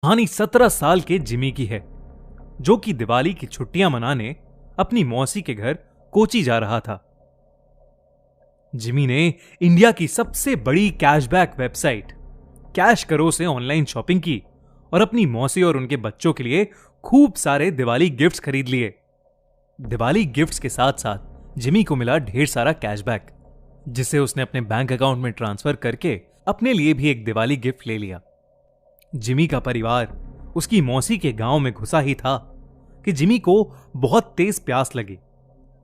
कहानी 17 साल के जिमी की है, जो कि दिवाली की छुट्टियां मनाने अपनी मौसी के घर कोची जा रहा था। जिमी ने इंडिया की सबसे बड़ी कैशबैक वेबसाइट कैश करो से ऑनलाइन शॉपिंग की और अपनी मौसी और उनके बच्चों के लिए खूब सारे दिवाली गिफ्ट्स खरीद लिए। दिवाली गिफ्ट्स के साथ साथ जिमी को मिला ढेर सारा कैशबैक, जिसे उसने अपने बैंक अकाउंट में ट्रांसफर करके अपने लिए भी एक दिवाली गिफ्ट ले लिया। जिमी का परिवार उसकी मौसी के गांव में घुसा ही था कि जिमी को बहुत तेज प्यास लगी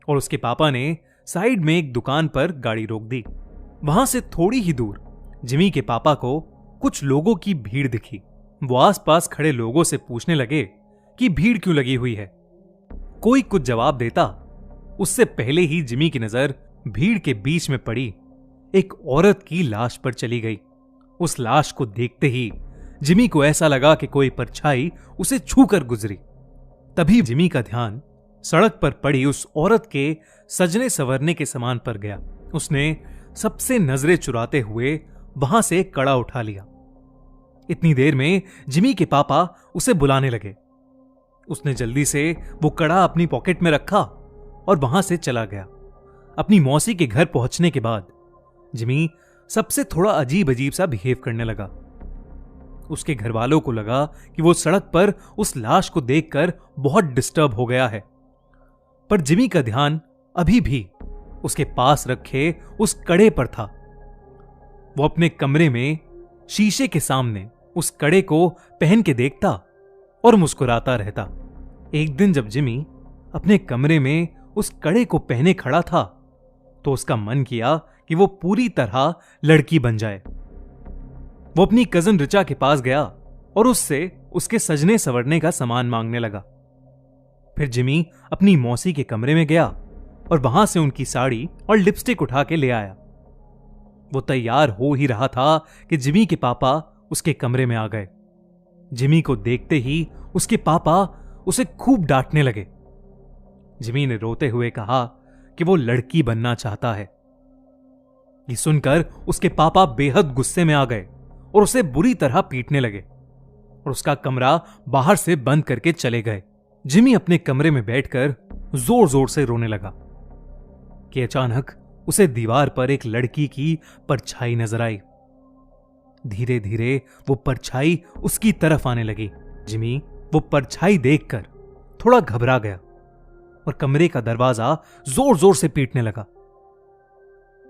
और उसके पापा ने साइड में एक दुकान पर गाड़ी रोक दी। वहां से थोड़ी ही दूर जिमी के पापा को कुछ लोगों की भीड़ दिखी। वो आसपास खड़े लोगों से पूछने लगे कि भीड़ क्यों लगी हुई है। कोई कुछ जवाब देता, उससे पहले ही जिमी की नजर भीड़ के बीच में पड़ी एक औरत की लाश पर चली गई। उस लाश को देखते ही जिमी को ऐसा लगा कि कोई परछाई उसे छूकर गुजरी। तभी जिमी का ध्यान सड़क पर पड़ी उस औरत के सजने संवरने के सामान पर गया। उसने सबसे नजरें चुराते हुए वहां से एक कड़ा उठा लिया। इतनी देर में जिमी के पापा उसे बुलाने लगे। उसने जल्दी से वो कड़ा अपनी पॉकेट में रखा और वहां से चला गया। अपनी मौसी के घर पहुंचने के बाद जिमी सबसे थोड़ा अजीब अजीब सा बिहेव करने लगा। उसके घर वालों को लगा कि वो सड़क पर उस लाश को देखकर बहुत डिस्टर्ब हो गया है, पर जिमी का ध्यान अभी भी उसके पास रखे उस कड़े पर था। वो अपने कमरे में शीशे के सामने उस कड़े को पहन के देखता और मुस्कुराता रहता। एक दिन जब जिमी अपने कमरे में उस कड़े को पहने खड़ा था तो उसका मन किया कि वो पूरी तरह लड़की बन जाए। वो अपनी कजन रिचा के पास गया और उससे उसके सजने संवरने का सामान मांगने लगा। फिर जिमी अपनी मौसी के कमरे में गया और वहां से उनकी साड़ी और लिपस्टिक उठा के ले आया। वो तैयार हो ही रहा था कि जिमी के पापा उसके कमरे में आ गए। जिमी को देखते ही उसके पापा उसे खूब डांटने लगे। जिमी ने रोते हुए कहा कि वो लड़की बनना चाहता है। ये सुनकर उसके पापा बेहद गुस्से में आ गए और उसे बुरी तरह पीटने लगे और उसका कमरा बाहर से बंद करके चले गए। जिमी अपने कमरे में बैठकर जोर जोर से रोने लगा कि अचानक उसे दीवार पर एक लड़की की परछाई नजर आई। धीरे धीरे वो परछाई उसकी तरफ आने लगी। जिमी वो परछाई देखकर थोड़ा घबरा गया और कमरे का दरवाजा जोर जोर से पीटने लगा,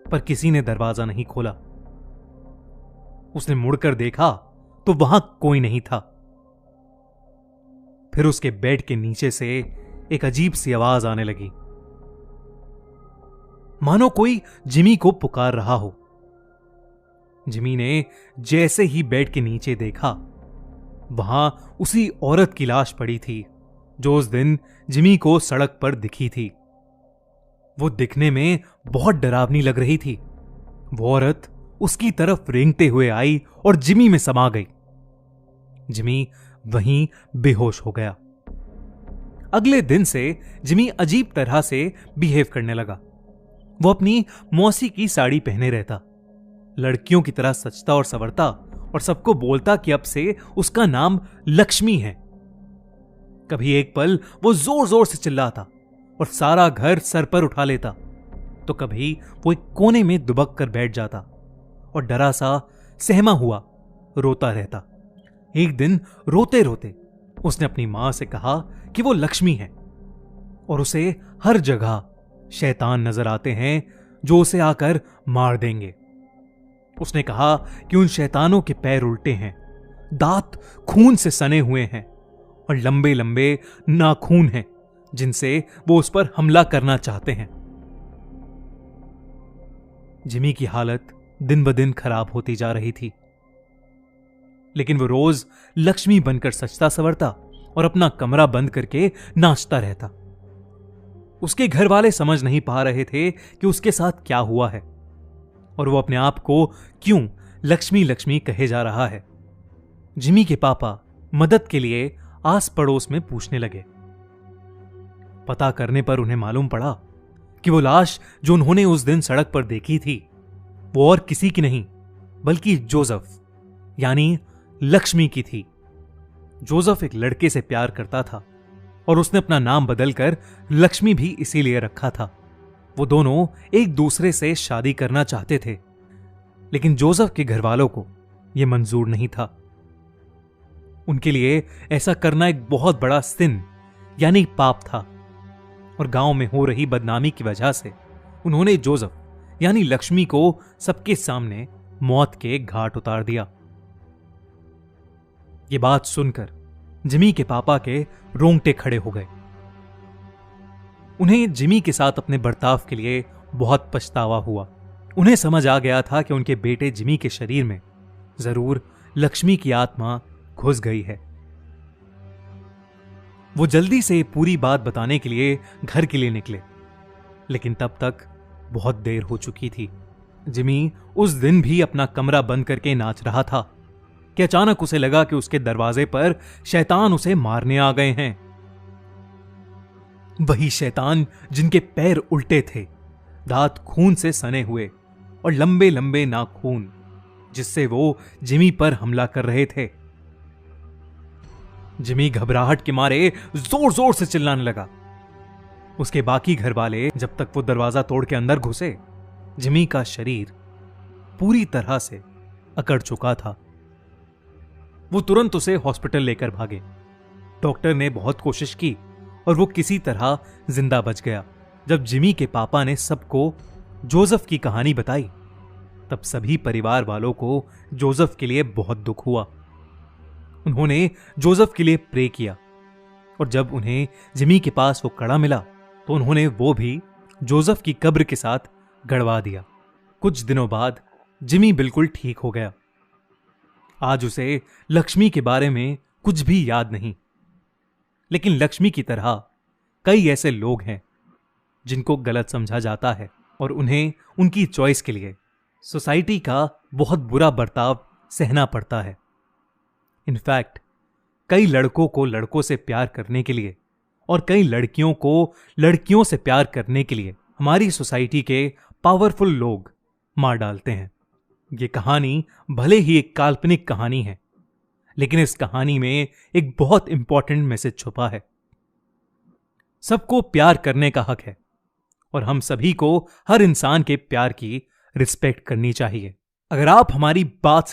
पर किसी ने दरवाजा नहीं खोला। उसने मुड़कर देखा तो वहां कोई नहीं था। फिर उसके बेड के नीचे से एक अजीब सी आवाज आने लगी, मानो कोई जिमी को पुकार रहा हो। जिमी ने जैसे ही बेड के नीचे देखा, वहां उसी औरत की लाश पड़ी थी जो उस दिन जिमी को सड़क पर दिखी थी। वो दिखने में बहुत डरावनी लग रही थी। वो औरत उसकी तरफ रेंगते हुए आई और जिमी में समा गई। जिमी वहीं बेहोश हो गया। अगले दिन से जिमी अजीब तरह से बिहेव करने लगा। वो अपनी मौसी की साड़ी पहने रहता, लड़कियों की तरह सजता और संवरता और सबको बोलता कि अब से उसका नाम लक्ष्मी है। कभी एक पल वो जोर जोर से चिल्लाता और सारा घर सर पर उठा लेता, तो कभी वो एक कोने में दुबक कर बैठ जाता और डरा सा सहमा हुआ रोता रहता। एक दिन रोते रोते उसने अपनी मां से कहा कि वो लक्ष्मी है और उसे हर जगह शैतान नजर आते हैं जो उसे आकर मार देंगे। उसने कहा कि उन शैतानों के पैर उल्टे हैं, दांत खून से सने हुए हैं और लंबे लंबे नाखून हैं जिनसे वो उस पर हमला करना चाहते हैं। जिमी की हालत दिन ब दिन खराब होती जा रही थी, लेकिन वो रोज लक्ष्मी बनकर सजता संवरता और अपना कमरा बंद करके नाचता रहता। उसके घर वाले समझ नहीं पा रहे थे कि उसके साथ क्या हुआ है और वो अपने आप को क्यों लक्ष्मी लक्ष्मी कहे जा रहा है। जिमी के पापा मदद के लिए आस पड़ोस में पूछने लगे। पता करने पर उन्हें मालूम पड़ा कि वो लाश जो उन्होंने उस दिन सड़क पर देखी थी वो और किसी की नहीं बल्कि जोसेफ यानी लक्ष्मी की थी। जोसेफ एक लड़के से प्यार करता था और उसने अपना नाम बदलकर लक्ष्मी भी इसीलिए रखा था। वो दोनों एक दूसरे से शादी करना चाहते थे, लेकिन जोसेफ के घर वालों को यह मंजूर नहीं था। उनके लिए ऐसा करना एक बहुत बड़ा सिन यानी पाप था, और गांव में हो रही बदनामी की वजह से उन्होंने जोसेफ यानी लक्ष्मी को सबके सामने मौत के घाट उतार दिया। ये बात सुनकर जिमी के पापा के रोंगटे खड़े हो गए। उन्हें जिमी के साथ अपने बर्ताव के लिए बहुत पछतावा हुआ। उन्हें समझ आ गया था कि उनके बेटे जिमी के शरीर में जरूर लक्ष्मी की आत्मा घुस गई है। वो जल्दी से पूरी बात बताने के लिए घर के लिए निकले, लेकिन तब तक बहुत देर हो चुकी थी। जिमी उस दिन भी अपना कमरा बंद करके नाच रहा था कि अचानक उसे लगा कि उसके दरवाजे पर शैतान उसे मारने आ गए हैं। वही शैतान जिनके पैर उल्टे थे, दांत खून से सने हुए और लंबे लंबे नाखून, जिससे वो जिमी पर हमला कर रहे थे। जिमी घबराहट के मारे जोर जोर से चिल्लाने लगा। उसके बाकी घर वाले जब तक वो दरवाजा तोड़ के अंदर घुसे, जिमी का शरीर पूरी तरह से अकड़ चुका था। वो तुरंत उसे हॉस्पिटल लेकर भागे। डॉक्टर ने बहुत कोशिश की और वो किसी तरह जिंदा बच गया। जब जिमी के पापा ने सबको जोसेफ की कहानी बताई, तब सभी परिवार वालों को जोसेफ के लिए बहुत दुख हुआ। उन्होंने जोसेफ के लिए प्रे किया, और जब उन्हें जिमी के पास वो कड़ा मिला तो उन्होंने वो भी जोसेफ की कब्र के साथ गड़वा दिया। कुछ दिनों बाद जिमी बिल्कुल ठीक हो गया। आज उसे लक्ष्मी के बारे में कुछ भी याद नहीं, लेकिन लक्ष्मी की तरह कई ऐसे लोग हैं जिनको गलत समझा जाता है और उन्हें उनकी चॉइस के लिए सोसाइटी का बहुत बुरा बर्ताव सहना पड़ता है। इनफैक्ट कई लड़कों को लड़कों से प्यार करने के लिए और कई लड़कियों को लड़कियों से प्यार करने के लिए हमारी सोसाइटी के पावरफुल लोग मार डालते हैं। ये कहानी भले ही एक काल्पनिक कहानी है, लेकिन इस कहानी में एक बहुत इंपॉर्टेंट मैसेज छुपा है। सबको प्यार करने का हक है और हम सभी को हर इंसान के प्यार की रिस्पेक्ट करनी चाहिए। अगर आप हमारी बात